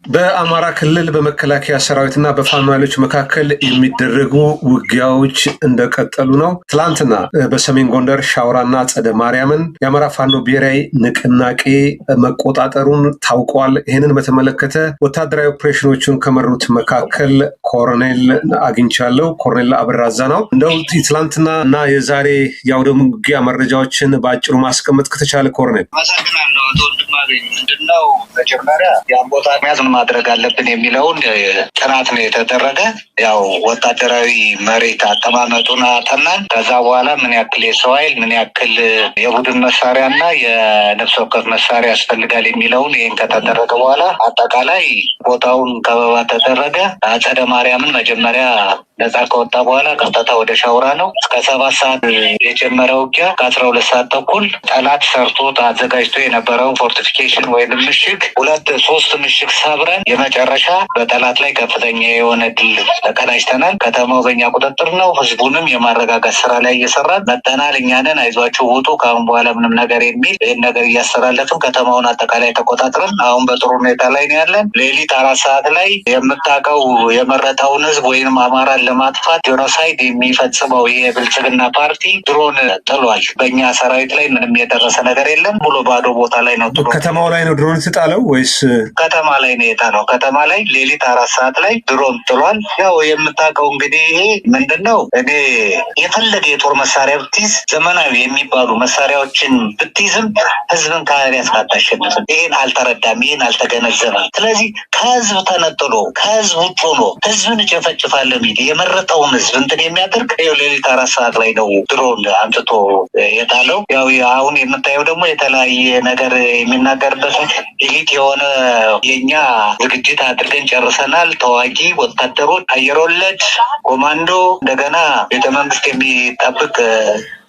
በአማራ ክልል በመከላከያ ሰራዊትና በፋኖ ኃይሎች መካከል የሚደረጉ ውጊያዎች እንደቀጠሉ ነው። ትላንትና በሰሜን ጎንደር ሻውራና ጸደ ማርያምን የአማራ ፋኖ ብሔራዊ ንቅናቄ መቆጣጠሩን ታውቋል። ይህንን በተመለከተ ወታደራዊ ኦፕሬሽኖቹን ከመሩት መካከል ኮሎኔል አግኝቻለሁ። ኮሎኔል አበራዛ ነው። እንደው ትላንትና እና የዛሬ የአውደ ውጊያ መረጃዎችን በአጭሩ ማስቀመጥ ከተቻለ ኮሎኔል። አመሰግናለሁ አቶ ወንድማገኝ። ምንድነው መጀመሪያ ያን ቦታ መያዝ ማድረግ አለብን የሚለውን ጥናት ነው የተደረገ። ያው ወታደራዊ መሬት አቀማመጡን አጠናን። ከዛ በኋላ ምን ያክል የሰው ኃይል ምን ያክል የቡድን መሳሪያ እና የነፍስ ወከፍ መሳሪያ ያስፈልጋል የሚለውን ይህን ከተደረገ በኋላ አጠቃላይ ቦታውን ከበባ ተደረገ። አጸደ ማርያምን መጀመሪያ ነጻ ከወጣ በኋላ ቀጥታ ወደ ሻውራ ነው። እስከ 7 ሰዓት የጀመረ ውጊያ ከ12 ሰዓት ተኩል ጠላት ሰርቶ አዘጋጅቶ የነበረው ፎርቲፊኬሽን ወይም ምሽግ 2-3 ምሽግ ሰብረን የመጨረሻ በጠላት ላይ ከፍተኛ የሆነ ድል ተቀዳጅተናል። ከተማው በእኛ ቁጥጥር ነው። ህዝቡንም የማረጋጋት ስራ ላይ እየሰራን መጠናል። እኛንን አይዟችሁ ውጡ ከአሁን በኋላ ምንም ነገር የሚል ይህን ነገር እያስተላለፍን ከተማውን አጠቃላይ ተቆጣጥረን አሁን በጥሩ ሁኔታ ላይ ነው ያለን። ሌሊት 4 ሰዓት ላይ የምታውቀው የመረጠውን ህዝብ ወይም አማራን ለማጥፋት ጄኖሳይድ የሚፈጽመው የብልጽግና ፓርቲ ድሮን ጥሏል። በእኛ ሰራዊት ላይ ምንም የደረሰ ነገር የለም። ብሎ ባዶ ቦታ ላይ ነው ጥሎ። ከተማው ላይ ነው ድሮን የተጣለው ወይስ ከተማ ላይ ነው የጣለው? ከተማ ላይ ሌሊት 4 ሰዓት ላይ ድሮን ጥሏል። ያው የምታውቀው እንግዲህ ይሄ ምንድነው፣ እኔ የፈለገ የጦር መሳሪያ ብትይዝ ዘመናዊ የሚባሉ መሳሪያዎችን ብትይዝም ህዝብን ከያስ አታሸንፍም። ይሄን አልተረዳም፣ ይሄን አልተገነዘበም። ስለዚህ ከህዝብ ተነጥሎ ከህዝብ ውጭ ሆኖ ህዝብን እጨፈጭፋለሁ የሚል የመረጠውን ህዝብ እንትን የሚያደርግ ይኸው ሌሊት 4 ሰዓት ላይ ነው ድሮን አንስቶ የጣለው። ያው አሁን የምታየው ደግሞ የተለያየ ነገር የሚናገርበት ኤሊት የሆነ የኛ ዝግጅት አድርገን ጨርሰናል። ተዋጊ ወታደሮች፣ አየር ወለድ ኮማንዶ፣ እንደገና ቤተመንግስት የሚጠብቅ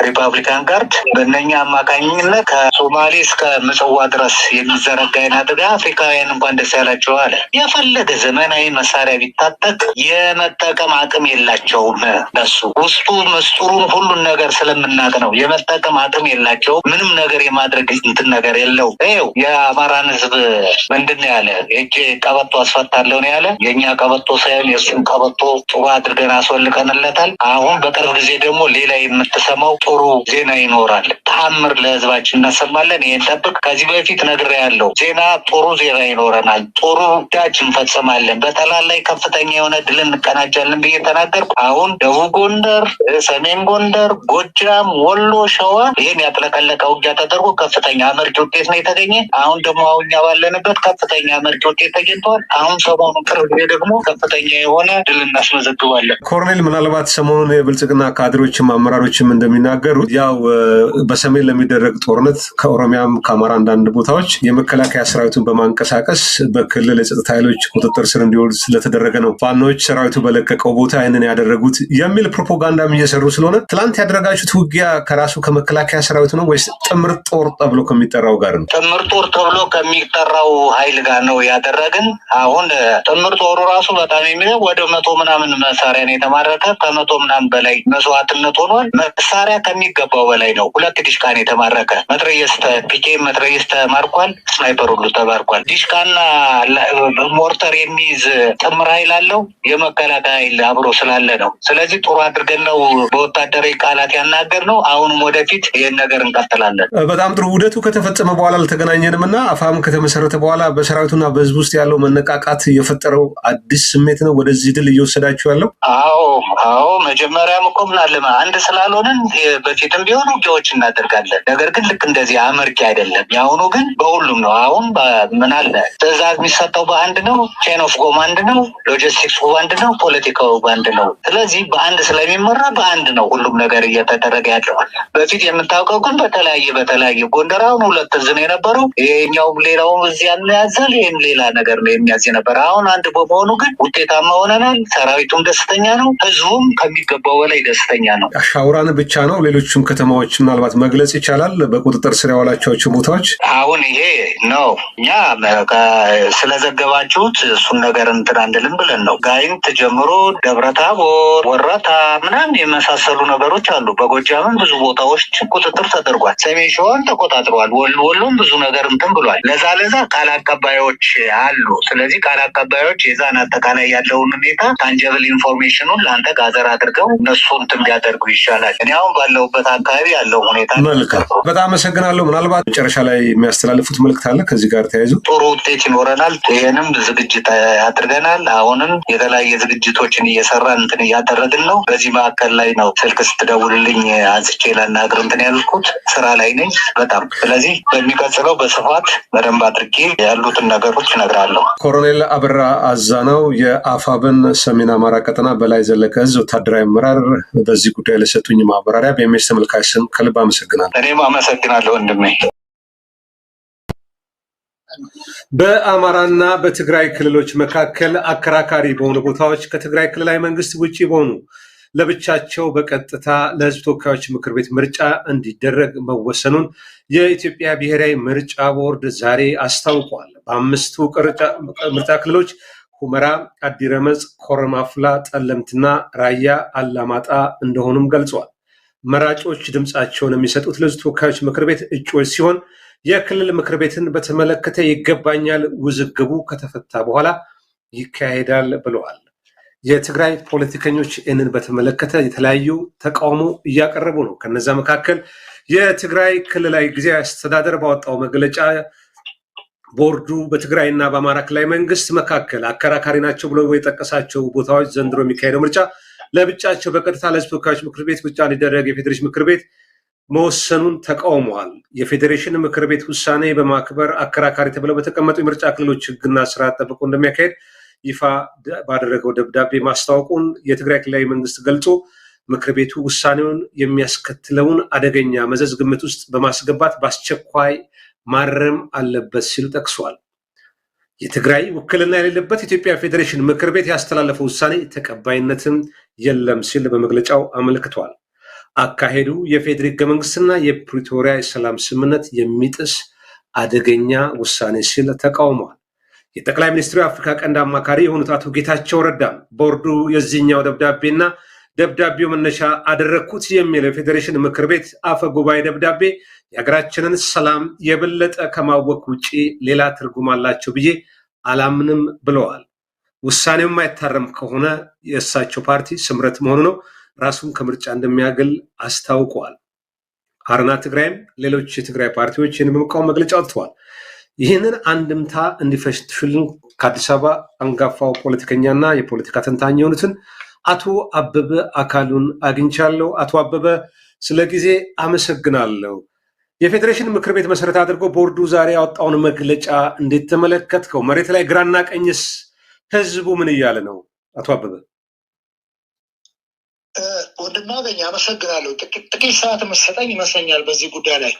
ሪፐብሊካን ጋርድ በእነኛ አማካኝነት ከሶማሌ እስከ ምጽዋ ድረስ የሚዘረጋ አድርጋ አፍሪካውያን እንኳን ደስ ያላቸው አለ። የፈለገ ዘመናዊ መሳሪያ ቢታጠቅ የመጠቀም አቅም የላቸውም። እነሱ ውስጡ ምስጢሩን ሁሉን ነገር ስለምናቅ ነው። የመጠቀም አቅም የላቸውም። ምንም ነገር የማድረግ እንትን ነገር የለው። ይኸው የአማራን ህዝብ ምንድን ያለ እጅ ቀበቶ አስፈታለሁ ነው ያለ። የእኛ ቀበቶ ሳይሆን የእሱን ቀበቶ ጥሩ አድርገን አስወልቀንለታል። አሁን በቅርብ ጊዜ ደግሞ ሌላ የምትሰማው ጥሩ ዜና ይኖራል። ተአምር ለህዝባችን እናሰማለን። ይህን ጠብቅ። ከዚህ በፊት ነግሬያለሁ። ዜና ጥሩ ዜና ይኖረናል። ጥሩ ጉዳዮች እንፈጽማለን። በጠላት ላይ ከፍተኛ የሆነ ድል እንቀናጃለን ብዬ ተናገርኩ። አሁን ደቡብ ጎንደር፣ ሰሜን ጎንደር፣ ጎጃም፣ ወሎ፣ ሸዋ ይህን ያጥለቀለቀ ውጊያ ተደርጎ ከፍተኛ አመርቂ ውጤት ነው የተገኘ። አሁን ደግሞ አሁን ባለንበት ከፍተኛ አመርቂ ውጤት ተገኝተዋል። አሁን ሰሞኑን ቅርብ ጊዜ ደግሞ ከፍተኛ የሆነ ድል እናስመዘግባለን። ኮሎኔል፣ ምናልባት ሰሞኑን የብልጽግና ካድሬዎችም አመራሮችም እንደሚናገሩት ያው በሰሜን ለሚደረግ ጦርነት ከኦሮሚያም ከአማራ አንዳንድ ቦታዎች የመከላከያ ሰራዊቱን በማንቀሳቀስ በክልል የጸጥታ ኃይሎች ቁጥጥር ስር እንዲውል ስለተደረገ ነው ፋኖች ሰራዊቱ በለቀቀው ቦታ ይህንን ያደረጉት የሚል ፕሮፓጋንዳም እየሰሩ ስለሆነ ትላንት ያደረጋችሁት ውጊያ ከራሱ ከመከላከያ ሰራዊቱ ነው ወይስ ጥምር ጦር ተብሎ ከሚጠራው ጋር ነው? ጥምር ጦር ተብሎ ከሚጠራው ኃይል ጋር ነው ያደረግን። አሁን ጥምር ጦሩ ራሱ በጣም የሚለው ወደ 100 ምናምን መሳሪያ ነው የተማረከ። ከ100 ምናምን በላይ መስዋዕትነት ሆኗል። መሳሪያ ከሚገባው በላይ ነው። 2 ዲሽቃን የተማረከ መትረየስ ፒኬ መትረየስ ተማርኳል። ስናይፐር ሁሉ ተማርኳል። ዲሽቃና ሞርተር የሚይዝ ጥምር ኃይል አለው። የመከላከያ ኃይል አብሮ ስላለ ነው። ስለዚህ ጥሩ አድርገን ነው በወታደራዊ ቃላት ያናገር ነው። አሁንም ወደፊት ይህን ነገር እንቀጥላለን። በጣም ጥሩ። ውህደቱ ከተፈጸመ በኋላ አልተገናኘንም እና አፋም ከተመሰረተ በኋላ በሰራዊቱና በህዝብ ውስጥ ያለው መነቃቃት የፈጠረው አዲስ ስሜት ነው ወደዚህ ድል እየወሰዳችሁ ያለው? አዎ መጀመሪያም እኮ ምናለማ አንድ ስላልሆንን በፊትም ቢሆን ውጊያዎች እናደርጋለን። ነገር ግን ልክ እንደዚህ አመርቂ አይደለም። የአሁኑ ግን በሁሉም ነው። አሁን ምን አለ ትዕዛዝ የሚሰጠው በአንድ ነው። ቼን ኦፍ ኮማንድ ነው። ሎጂስቲክስ በአንድ ነው። ፖለቲካው በአንድ ነው። ስለዚህ በአንድ ስለሚመራ በአንድ ነው ሁሉም ነገር እየተደረገ ያለው። በፊት የምታውቀው ግን በተለያየ ጎንደር አሁን 2 እዝ ነው የነበረው። ይሄኛውም ሌላውም እዚህ ያዘል ይህም ሌላ ነገር ነው የሚያዝ ነበር። አሁን አንድ በመሆኑ ግን ውጤታማ ሆነናል። ሰራዊቱም ደስተኛ ነው። ህዝቡም ከሚገባው በላይ ደስተኛ ነው። ሻውራን ብቻ ነው ሌሎችም ከተማዎች ምናልባት መግለጽ ይቻላል በቁጥጥር ስር ያዋላቸው ቦታዎች? አሁን ይሄ ነው እኛ ስለዘገባችሁት እሱን ነገር እንትን አንልም ብለን ነው። ጋይንት ጀምሮ ደብረታቦር፣ ወረታ ምናምን የመሳሰሉ ነገሮች አሉ። በጎጃምም ብዙ ቦታዎች ቁጥጥር ተደርጓል። ሰሜን ሸዋን ተቆጣጥሯል። ወሎም ብዙ ነገር እንትን ብሏል። ለዛ ቃል አቀባዮች አሉ። ስለዚህ ቃል አቀባዮች የዛን አጠቃላይ ያለውን ሁኔታ ታንጀብል ኢንፎርሜሽኑን ለአንተ ጋዘር አድርገው እነሱ እንትን ቢያደርጉ ይሻላል። እኔ አሁን ባለሁበት አካባቢ ያለው ሁኔታ። መልካም፣ በጣም አመሰግናለሁ። ምናልባት መጨረሻ ላይ የሚያስተላልፉት መልዕክት አለ ከዚህ ጋር ተያይዞ? ጥሩ ውጤት ይኖረናል። ይህንም ዝግጅት አድርገናል። አሁንም የተለያየ ዝግጅቶችን እየሰራ እንትን እያደረግን ነው። በዚህ መካከል ላይ ነው ስልክ ስትደውልልኝ አንስቼ ላናግር እንትን ያልኩት፣ ስራ ላይ ነኝ በጣም። ስለዚህ በሚቀጥለው በስፋት በደንብ አድርጌ ያሉትን ነገሮች እነግራለሁ። ኮሎኔል አበራ አዛናው የአፋብን ሰሜን አማራ ቀጠና በላይ ዘለቀ ዕዝ ወታደራዊ አመራር፣ በዚህ ጉዳይ ለሰጡኝ ማብራሪያ በኤምኤስ ተመልካች ስም ከልብ አመሰግናለሁ። እኔም አመሰግናለሁ ወንድሜ። በአማራና በትግራይ ክልሎች መካከል አከራካሪ በሆኑ ቦታዎች ከትግራይ ክልላዊ መንግስት ውጭ በሆኑ ለብቻቸው በቀጥታ ለህዝብ ተወካዮች ምክር ቤት ምርጫ እንዲደረግ መወሰኑን የኢትዮጵያ ብሔራዊ ምርጫ ቦርድ ዛሬ አስታውቋል። በአምስቱ ምርጫ ክልሎች ሁመራ፣ አዲረመጽ፣ ኮረማፍላ፣ ጠለምትና ራያ አላማጣ እንደሆኑም ገልጿል። መራጮች ድምፃቸውን የሚሰጡት ለህዝብ ተወካዮች ምክር ቤት እጩዎች ሲሆን የክልል ምክር ቤትን በተመለከተ ይገባኛል ውዝግቡ ከተፈታ በኋላ ይካሄዳል ብለዋል። የትግራይ ፖለቲከኞች ይህንን በተመለከተ የተለያዩ ተቃውሞ እያቀረቡ ነው። ከነዛ መካከል የትግራይ ክልላዊ ጊዜያዊ አስተዳደር ባወጣው መግለጫ ቦርዱ በትግራይና በአማራ ክልላዊ መንግስት መካከል አከራካሪ ናቸው ብሎ የጠቀሳቸው ቦታዎች ዘንድሮ የሚካሄደው ምርጫ ለብቻቸው በቀጥታ ለህዝብ ተወካዮች ምክር ቤት ብቻ እንዲደረግ የፌዴሬሽን ምክር ቤት መወሰኑን ተቃውመዋል። የፌዴሬሽን ምክር ቤት ውሳኔ በማክበር አከራካሪ ተብለው በተቀመጡ የምርጫ ክልሎች ህግና ስርዓት ጠብቆ እንደሚያካሄድ ይፋ ባደረገው ደብዳቤ ማስታወቁን የትግራይ ክልላዊ መንግስት ገልጾ ምክር ቤቱ ውሳኔውን የሚያስከትለውን አደገኛ መዘዝ ግምት ውስጥ በማስገባት በአስቸኳይ ማረም አለበት ሲሉ ጠቅሷል። የትግራይ ውክልና የሌለበት የኢትዮጵያ ፌዴሬሽን ምክር ቤት ያስተላለፈው ውሳኔ ተቀባይነትም የለም ሲል በመግለጫው አመልክቷል። አካሄዱ የፌዴሪ ህገ መንግስትና የፕሪቶሪያ የሰላም ስምምነት የሚጥስ አደገኛ ውሳኔ ሲል ተቃውሟል። የጠቅላይ ሚኒስትሩ የአፍሪካ ቀንድ አማካሪ የሆኑት አቶ ጌታቸው ረዳ ቦርዱ የዚህኛው ደብዳቤና ደብዳቤው መነሻ አደረግኩት የሚለው የፌዴሬሽን ምክር ቤት አፈ ጉባኤ ደብዳቤ የሀገራችንን ሰላም የበለጠ ከማወቅ ውጭ ሌላ ትርጉም አላቸው ብዬ አላምንም ብለዋል። ውሳኔው የማይታረም ከሆነ የእሳቸው ፓርቲ ስምረት መሆኑ ነው ራሱን ከምርጫ እንደሚያገል አስታውቀዋል። አረና ትግራይም ሌሎች የትግራይ ፓርቲዎች ይህን በመቃወም መግለጫ አውጥተዋል። ይህንን አንድምታ እንዲፈትሹልን ከአዲስ አበባ አንጋፋው ፖለቲከኛና የፖለቲካ ተንታኝ የሆኑትን አቶ አበበ አካሉን አግኝቻለሁ። አቶ አበበ ስለ ጊዜ አመሰግናለሁ። የፌዴሬሽን ምክር ቤት መሰረት አድርጎ ቦርዱ ዛሬ ያወጣውን መግለጫ እንዴት ተመለከትከው? መሬት ላይ ግራና ቀኝስ ህዝቡ ምን እያለ ነው? አቶ አበበ። ወንድማገኝ አመሰግናለሁ። ጥቂት ሰዓት መሰጠኝ ይመስለኛል። በዚህ ጉዳይ ላይ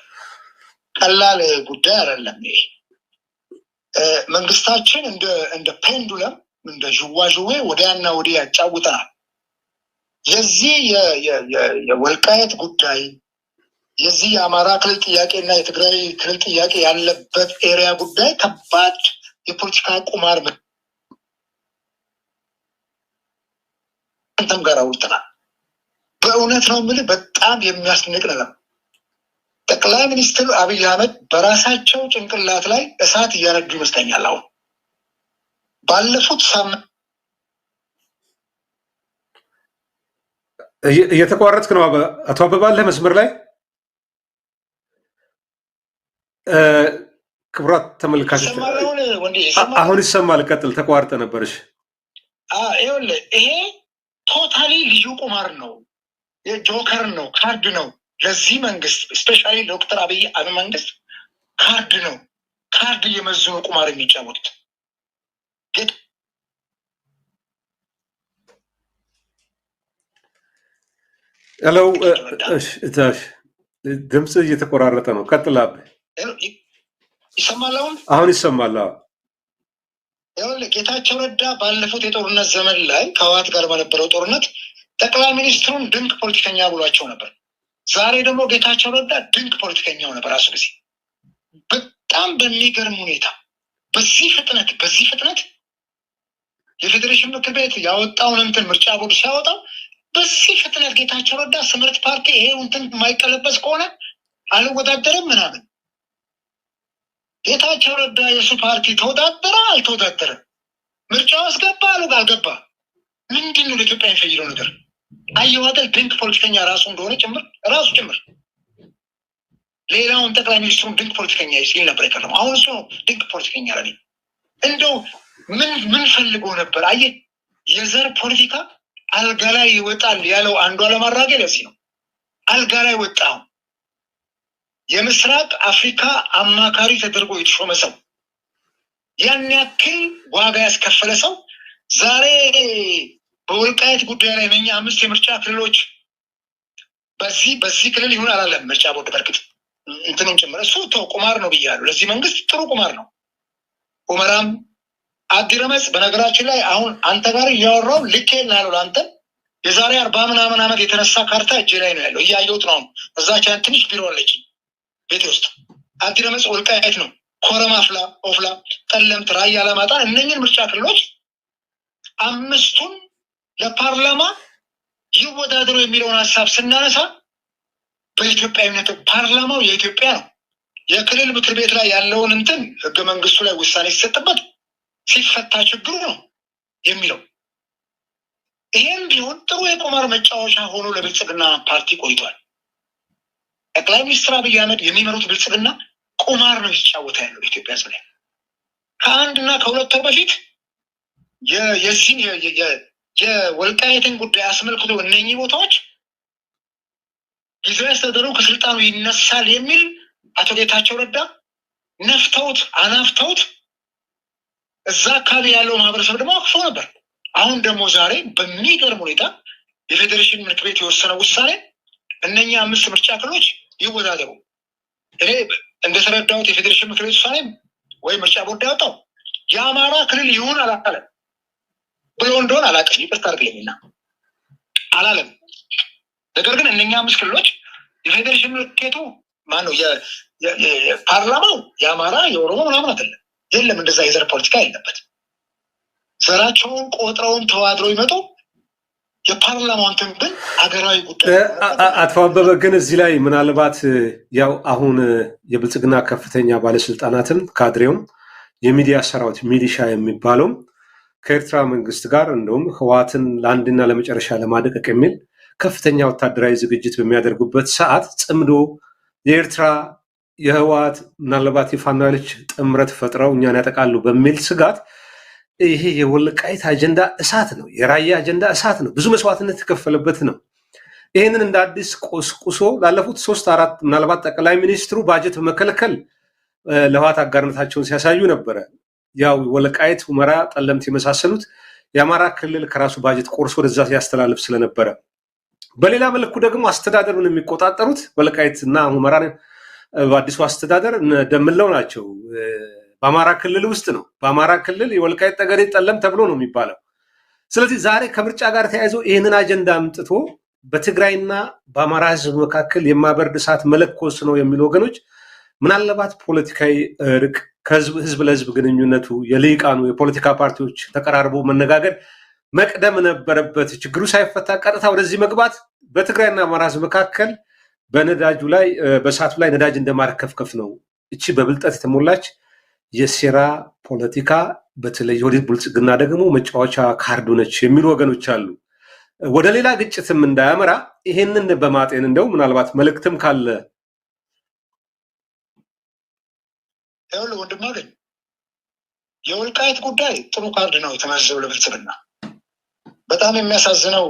ቀላል ጉዳይ አይደለም። ይሄ መንግስታችን እንደ ፔንዱለም እንደ ዥዋዥዌ ወዲያና ወዲህ ያጫውተናል። የዚህ የወልቃየት ጉዳይ የዚህ የአማራ ክልል ጥያቄና የትግራይ ክልል ጥያቄ ያለበት ኤሪያ ጉዳይ ከባድ የፖለቲካ ቁማር አንተም ጋር አውርተናል። በእውነት ነው የምልህ በጣም የሚያስደንቅ ነገር። ጠቅላይ ሚኒስትር አብይ አህመድ በራሳቸው ጭንቅላት ላይ እሳት እያነዱ ይመስለኛል። አሁን ባለፉት ሳምንት እየተቋረጥክ ነው አቶ አበባ አለ መስመር ላይ። ክቡራት ተመልካቾች አሁን ይሰማል። ቀጥል። ተቋርጠ ነበርሽ። ይኸውልህ ይሄ ቶታሊ ልዩ ቁማር ነው፣ የጆከር ነው፣ ካርድ ነው። ለዚህ መንግስት ስፔሻሊ ዶክተር አብይ አህመድ መንግስት ካርድ ነው። ካርድ እየመዝኑ ቁማር የሚጫወቱት ሄሎ፣ ድምፅ እየተቆራረጠ ነው። ቀጥል። ይሰማል? አሁን ይሰማል። ይኸውልህ ጌታቸው ረዳ ባለፉት የጦርነት ዘመን ላይ ከህወሓት ጋር በነበረው ጦርነት ጠቅላይ ሚኒስትሩን ድንቅ ፖለቲከኛ ብሏቸው ነበር። ዛሬ ደግሞ ጌታቸው ረዳ ድንቅ ፖለቲከኛው ነበር። በራሱ ጊዜ በጣም በሚገርም ሁኔታ በዚህ ፍጥነት የፌዴሬሽን ምክር ቤት ያወጣውን እንትን ምርጫ ቦርድ ሲያወጣው በዚህ ፍጥነት ጌታቸው ረዳ ስምረት ፓርቲ ይሄ እንትን የማይቀለበስ ከሆነ አልወዳደርም ምናምን። ጌታቸው ረዳ የሱ ፓርቲ ተወዳደረ አልተወዳደረ፣ ምርጫው አስገባ አልገባ፣ ምንድን ነው ለኢትዮጵያ የሚፈይደው ነገር? አየዋደል ድንቅ ፖለቲከኛ ራሱ እንደሆነ ጭምር ሌላውን ጠቅላይ ሚኒስትሩን ድንቅ ፖለቲከኛ ሲል ነበር የቀረው። አሁን እሱ ነው ድንቅ ፖለቲከኛ ለኔ። እንደው ምን ፈልጎ ነበር? አየህ የዘር ፖለቲካ አልጋ ላይ ይወጣል ያለው አንዱዓለም አራጌ ለዚህ ነው አልጋ ላይ ወጣው። የምስራቅ አፍሪካ አማካሪ ተደርጎ የተሾመ ሰው፣ ያን ያክል ዋጋ ያስከፈለ ሰው ዛሬ በወልቃይት ጉዳይ ላይ እኛ 5 የምርጫ ክልሎች በዚህ ክልል ይሁን አላለም ምርጫ ቦርድ። በርግጥ እንትንም ጭምር እሱ ተው ቁማር ነው ብያለሁ። ለዚህ መንግስት ጥሩ ቁማር ነው። ሁመራም አዲረመጽ በነገራችን ላይ አሁን አንተ ጋር እያወራው ልኬ ላለው አንተ የዛሬ 40 ምናምን ዓመት የተነሳ ካርታ እጄ ላይ ነው ያለው፣ እያየሁት ነው። እዛች ትንሽ ቢሮ አለች ቤት ውስጥ። አዲረመጽ ወልቃይት ነው። ኮረም፣ ኦፍላ፣ ጠለምት፣ ራያ፣ አላማጣ እነኝህን ምርጫ ክልሎች 5ቱን ለፓርላማ ይወዳደሩ የሚለውን ሀሳብ ስናነሳ በኢትዮጵያዊነት ፓርላማው የኢትዮጵያ ነው። የክልል ምክር ቤት ላይ ያለውን እንትን ህገ መንግስቱ ላይ ውሳኔ ሲሰጥበት ሲፈታ ችግሩ ነው የሚለው። ይሄም ቢሆን ጥሩ የቁማር መጫወቻ ሆኖ ለብልጽግና ፓርቲ ቆይቷል። ጠቅላይ ሚኒስትር አብይ አህመድ የሚመሩት ብልጽግና ቁማር ነው ሲጫወታ ያለው ኢትዮጵያ ህዝብ ላይ። ከ1 እና ከ2 ወር በፊት የዚህን የወልቃይትን ጉዳይ አስመልክቶ እነኚህ ቦታዎች ጊዜያዊ አስተዳደሩ ከስልጣኑ ይነሳል የሚል አቶ ጌታቸው ረዳ አናፍተውት እዛ አካባቢ ያለው ማህበረሰብ ደግሞ አክፎ ነበር። አሁን ደግሞ ዛሬ በሚገርም ሁኔታ የፌዴሬሽን ምክር ቤት የወሰነው ውሳኔ እነኛ 5 ምርጫ ክልሎች ይወዳደሩ። እኔ እንደተረዳሁት የፌዴሬሽን ምክር ቤት ውሳኔ ወይ ምርጫ ቦርድ ያወጣው የአማራ ክልል ይሁን አላለም ብሎ እንደሆነ አላውቅም፣ ይቅርታ አድርግልኝና አላለም። ነገር ግን እነኛ 5 ክልሎች የፌዴሬሽን ምክር ቤቱ ማነው የፓርላማው የአማራ የኦሮሞ ምናምን አይደለም። የለም እንደዛ የዘር ፖለቲካ የለበት። ዘራቸውን ቆጥረውን ተዋድረው ይመጡ የፓርላማውን ግን አገራዊ ጉዳይ። አቶ አበበ ግን እዚህ ላይ ምናልባት ያው አሁን የብልጽግና ከፍተኛ ባለስልጣናትን ካድሬውም የሚዲያ ሰራዊት ሚሊሻ የሚባለውም ከኤርትራ መንግስት ጋር እንደውም ህወሓትን ለአንድና ለመጨረሻ ለማደቀቅ የሚል ከፍተኛ ወታደራዊ ዝግጅት በሚያደርጉበት ሰዓት ጽምዶ የኤርትራ የህወሓት ምናልባት የፋኖ ኃይሎች ጥምረት ፈጥረው እኛን ያጠቃሉ በሚል ስጋት ይሄ የወልቃይት አጀንዳ እሳት ነው፣ የራያ አጀንዳ እሳት ነው፣ ብዙ መስዋዕትነት የተከፈለበት ነው። ይህንን እንደ አዲስ ቆስቁሶ ላለፉት 3-4 ምናልባት ጠቅላይ ሚኒስትሩ ባጀት በመከልከል ለህወሓት አጋርነታቸውን ሲያሳዩ ነበረ። ያው ወልቃይት፣ ሁመራ፣ ጠለምት የመሳሰሉት የአማራ ክልል ከራሱ ባጀት ቆርሶ ወደዛ ሲያስተላልፍ ስለነበረ፣ በሌላ መልኩ ደግሞ አስተዳደሩን የሚቆጣጠሩት ወልቃይት እና ሁመራ በአዲሱ አስተዳደር ደምለው ናቸው። በአማራ ክልል ውስጥ ነው። በአማራ ክልል የወልቃይት ጠገዴ፣ ጠለም ተብሎ ነው የሚባለው። ስለዚህ ዛሬ ከምርጫ ጋር ተያይዞ ይህንን አጀንዳ አምጥቶ በትግራይና በአማራ ህዝብ መካከል የማበርድ እሳት መለኮስ ነው የሚሉ ወገኖች ምናልባት ፖለቲካዊ እርቅ ከህዝብ ለህዝብ ግንኙነቱ የልሂቃኑ የፖለቲካ ፓርቲዎች ተቀራርቦ መነጋገር መቅደም ነበረበት። ችግሩ ሳይፈታ ቀጥታ ወደዚህ መግባት በትግራይና አማራ ህዝብ መካከል በነዳጁ ላይ በእሳቱ ላይ ነዳጅ እንደማርከፍከፍ ነው። እቺ በብልጠት የተሞላች የሴራ ፖለቲካ በተለይ ወደ ብልጽግና ደግሞ መጫወቻ ካርዱ ነች የሚሉ ወገኖች አሉ። ወደ ሌላ ግጭትም እንዳያመራ ይሄንን በማጤን እንደው ምናልባት መልእክትም ካለ ይኸውልህ ወንድም አገኝ የወልቃይት ጉዳይ ጥሩ ካርድ ነው የተመዘዘው ለብልጽግና። በጣም የሚያሳዝነው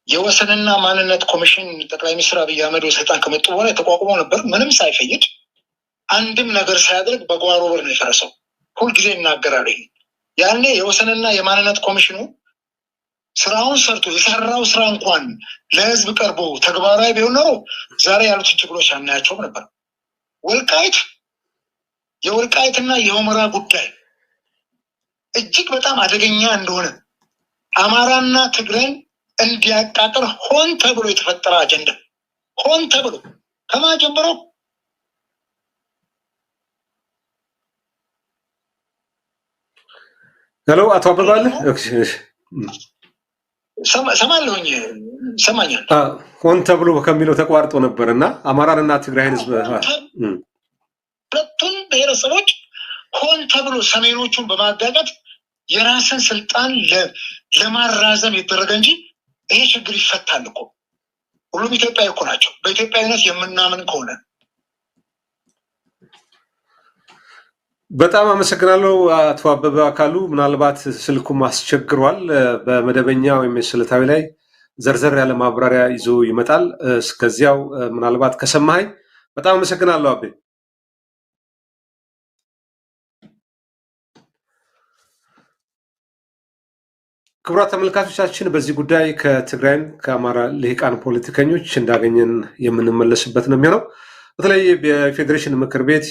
የወሰንና ማንነት ኮሚሽን ጠቅላይ ሚኒስትር አብይ አህመድ ስልጣን ከመጡ በኋላ ተቋቁሞ ነበር። ምንም ሳይፈይድ አንድም ነገር ሳያደርግ በጓሮ በር ነው የፈረሰው። ሁልጊዜ ይናገራል። ያኔ የወሰንና የማንነት ኮሚሽኑ ስራውን ሰርቶ የሰራው ስራ እንኳን ለህዝብ ቀርቦ ተግባራዊ ቢሆን ኖሮ ዛሬ ያሉትን ችግሮች አናያቸውም ነበር። የወልቃይትና የሁመራ ጉዳይ እጅግ በጣም አደገኛ እንደሆነ አማራና ትግራይን እንዲያቃጥር ሆን ተብሎ የተፈጠረ አጀንዳ ሆን ተብሎ ከማጀምሮ ሄሎ አቶ አበባለ ሰማለሁኝ ሰማኛል። ሆን ተብሎ ከሚለው ተቋርጦ ነበርና አማራንና ትግራይን ህዝብ ሁለቱም ብሔረሰቦች ሆን ተብሎ ሰሜኖቹን በማጋጨት የራስን ስልጣን ለማራዘም የተደረገ እንጂ ይሄ ችግር ይፈታል እኮ። ሁሉም ኢትዮጵያዊ እኮ ናቸው። በኢትዮጵያዊነት የምናምን ከሆነ በጣም አመሰግናለሁ አቶ አበበ አካሉ። ምናልባት ስልኩም አስቸግሯል። በመደበኛ ወይም ስልታዊ ላይ ዘርዘር ያለ ማብራሪያ ይዞ ይመጣል። እስከዚያው ምናልባት ከሰማኸኝ በጣም አመሰግናለሁ አቤ። ክቡራት ተመልካቾቻችን በዚህ ጉዳይ ከትግራይም ከአማራ ልሂቃን ፖለቲከኞች እንዳገኘን የምንመለስበት ነው የሚሆነው። በተለይ የፌዴሬሽን ምክር ቤት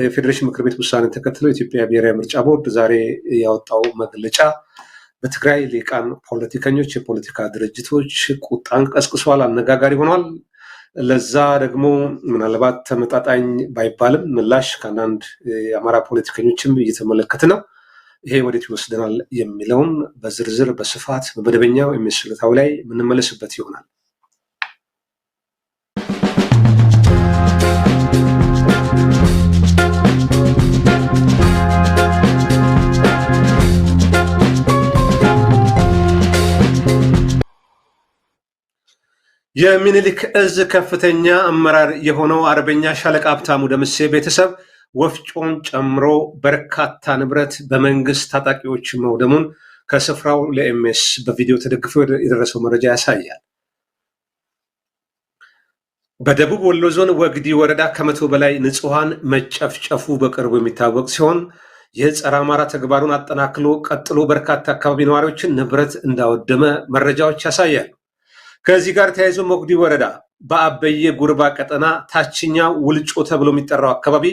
የፌዴሬሽን ምክር ቤት ውሳኔ ተከትለው የኢትዮጵያ ብሔራዊ ምርጫ ቦርድ ዛሬ ያወጣው መግለጫ በትግራይ ልሂቃን ፖለቲከኞች፣ የፖለቲካ ድርጅቶች ቁጣን ቀስቅሷል፣ አነጋጋሪ ሆኗል። ለዛ ደግሞ ምናልባት ተመጣጣኝ ባይባልም ምላሽ ከአንዳንድ የአማራ ፖለቲከኞችም እየተመለከት ነው። ይሄ ወዴት ይወስደናል የሚለውን በዝርዝር በስፋት በመደበኛው የሚስልታው ላይ የምንመለስበት ይሆናል። የሚኒሊክ እዝ ከፍተኛ አመራር የሆነው አርበኛ ሻለቃ ሀብታሙ ደምሴ ቤተሰብ ወፍጮን ጨምሮ በርካታ ንብረት በመንግስት ታጣቂዎች መውደሙን ከስፍራው ለኤምኤስ በቪዲዮ ተደግፎ የደረሰው መረጃ ያሳያል። በደቡብ ወሎ ዞን ወግዲ ወረዳ ከመቶ በላይ ንጹሐን መጨፍጨፉ በቅርቡ የሚታወቅ ሲሆን የጸረ አማራ ተግባሩን አጠናክሎ ቀጥሎ በርካታ አካባቢ ነዋሪዎችን ንብረት እንዳወደመ መረጃዎች ያሳያሉ። ከዚህ ጋር ተያይዞ ሞግዲ ወረዳ በአበየ ጉርባ ቀጠና ታችኛ ውልጮ ተብሎ የሚጠራው አካባቢ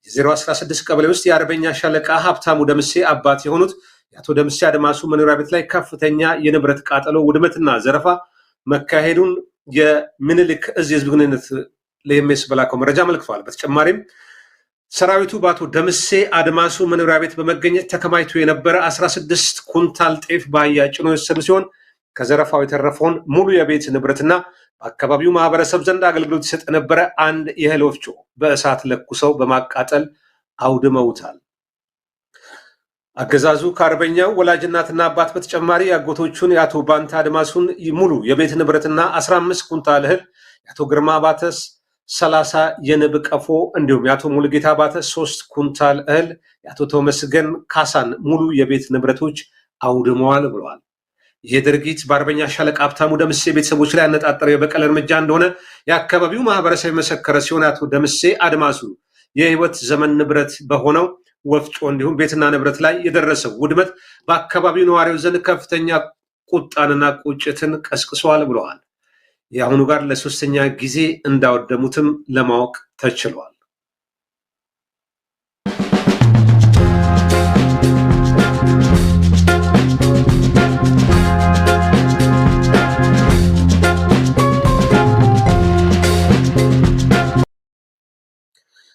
የ016 ቀበሌ ውስጥ የአርበኛ ሻለቃ ሀብታሙ ደምሴ አባት የሆኑት የአቶ ደምሴ አድማሱ መኖሪያ ቤት ላይ ከፍተኛ የንብረት ቃጠሎ፣ ውድመትና ዘረፋ መካሄዱን የሚኒሊክ እዝ የህዝብ ግንኙነት ለኤምኤስ በላከው መረጃ አመልክቷል። በተጨማሪም ሰራዊቱ በአቶ ደምሴ አድማሱ መኖሪያ ቤት በመገኘት ተከማችቶ የነበረ 16 ኩንታል ጤፍ በአህያ ጭኖ የወሰዱ ሲሆን ከዘረፋው የተረፈውን ሙሉ የቤት ንብረትና በአካባቢው ማህበረሰብ ዘንድ አገልግሎት ይሰጥ የነበረ አንድ የእህል ወፍጮ በእሳት ለኩሰው በማቃጠል አውድመውታል። አገዛዙ ከአርበኛው ወላጅናትና አባት በተጨማሪ የአጎቶቹን የአቶ ባንታ አድማሱን ሙሉ የቤት ንብረትና 15 ኩንታል እህል፣ የአቶ ግርማ ባተ 30 የንብ ቀፎ እንዲሁም የአቶ ሙሉጌታ ባተ 3 ኩንታል እህል፣ የአቶ ተመስገን ካሳን ሙሉ የቤት ንብረቶች አውድመዋል ብለዋል። ይህ ድርጊት በአርበኛ ሻለቃ ሀብታሙ ደምሴ ቤተሰቦች ላይ ያነጣጠረው የበቀል እርምጃ እንደሆነ የአካባቢው ማህበረሰብ የመሰከረ ሲሆን አቶ ደምሴ አድማሱ የህይወት ዘመን ንብረት በሆነው ወፍጮ እንዲሁም ቤትና ንብረት ላይ የደረሰው ውድመት በአካባቢው ነዋሪዎች ዘንድ ከፍተኛ ቁጣንና ቁጭትን ቀስቅሷል ብለዋል። የአሁኑ ጋር ለሶስተኛ ጊዜ እንዳወደሙትም ለማወቅ ተችሏል።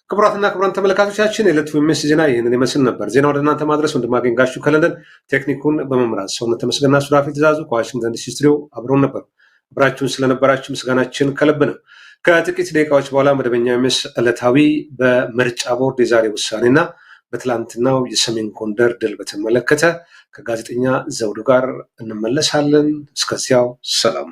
ክቡራትና ክቡራን ተመልካቾቻችን የዕለቱ ኤምኤስ ዜና ይህንን ይመስል ነበር። ዜና ወደ እናንተ ማድረስ ወንድማገኝ ጋሹ ከለንደን፣ ቴክኒኩን በመምራት ሰውነት ተመስገንና ሱራፊል ትእዛዙ ከዋሽንግተን ዲሲ ስቱዲዮ አብረውን ነበሩ። አብራችሁን ስለነበራችሁ ምስጋናችን ከልብ ነው። ከጥቂት ደቂቃዎች በኋላ መደበኛ ኤምኤስ ዕለታዊ በምርጫ ቦርድ የዛሬ ውሳኔና በትላንትናው የሰሜን ጎንደር ድል በተመለከተ ከጋዜጠኛ ዘውዱ ጋር እንመለሳለን። እስከዚያው ሰላም።